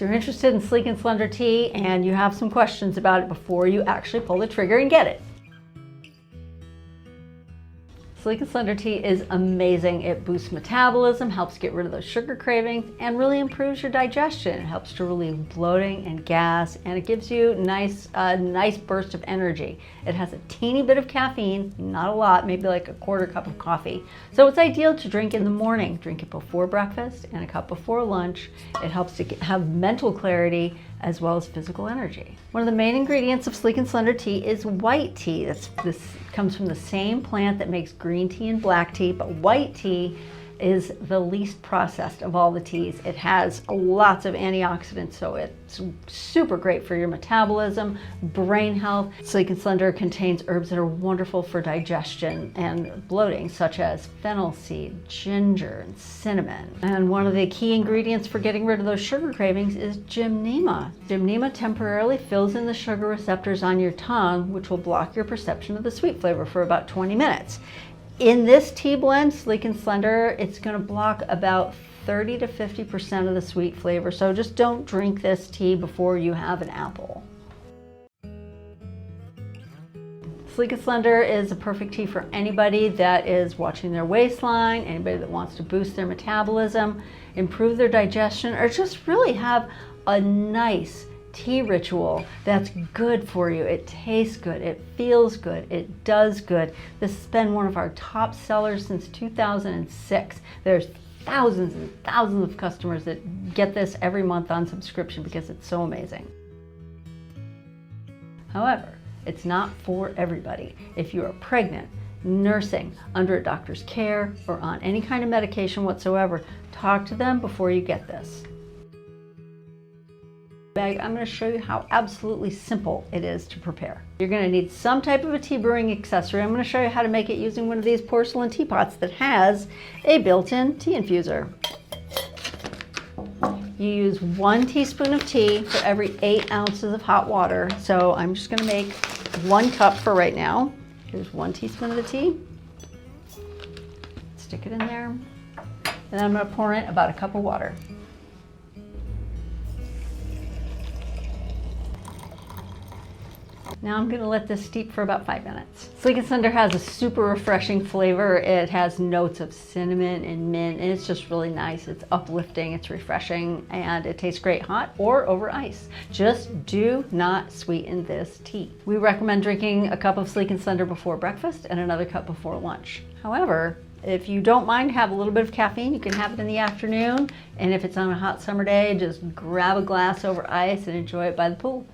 So you're interested in Sleek and Slender Tea and you have some questions about it before you actually pull the trigger and get it. Sleek and Slender Tea is amazing. It boosts metabolism, helps get rid of those sugar cravings, and really improves your digestion. It helps to relieve bloating and gas, and it gives you a nice burst of energy. It has a teeny bit of caffeine, not a lot, maybe like a quarter cup of coffee. So it's ideal to drink in the morning. Drink it before breakfast and a cup before lunch. It helps to have mental clarity as well as physical energy. One of the main ingredients of Sleek and Slender Tea is white tea. This comes from the same plant that makes green tea and black tea, but white tea is the least processed of all the teas. It has lots of antioxidants, so it's super great for your metabolism, brain health. Sleek and Slender contains herbs that are wonderful for digestion and bloating, such as fennel seed, ginger, and cinnamon. And one of the key ingredients for getting rid of those sugar cravings is gymnema. Gymnema temporarily fills in the sugar receptors on your tongue, which will block your perception of the sweet flavor for about 20 minutes. In this tea blend, Sleek and Slender, it's going to block about 30 to 50% of the sweet flavor. So just don't drink this tea before you have an apple. Sleek and Slender is a perfect tea for anybody that is watching their waistline, anybody that wants to boost their metabolism, improve their digestion, or just really have a nice tea ritual that's good for you. It tastes good, it feels good, it does good. This has been one of our top sellers since 2006. There's thousands and thousands of customers that get this every month on subscription because it's so amazing. However, it's not for everybody. If you are pregnant, nursing, under a doctor's care, or on any kind of medication whatsoever, talk to them before you get this. I'm going to show you how absolutely simple it is to prepare. You're going to need some type of a tea brewing accessory. I'm going to show you how to make it using one of these porcelain teapots that has a built-in tea infuser. You use 1 teaspoon of tea for every 8 ounces of hot water. So I'm just going to make 1 cup for right now. Here's 1 teaspoon of the tea. Stick it in there. And then I'm going to pour in about a cup of water. Now I'm going to let this steep for about 5 minutes. Sleek and Slender has a super refreshing flavor. It has notes of cinnamon and mint, and it's just really nice. It's uplifting, it's refreshing, and it tastes great hot or over ice. Just do not sweeten this tea. We recommend drinking a cup of Sleek and Slender before breakfast and another cup before lunch. However, if you don't mind, have a little bit of caffeine, you can have it in the afternoon. And if it's on a hot summer day, just grab a glass over ice and enjoy it by the pool.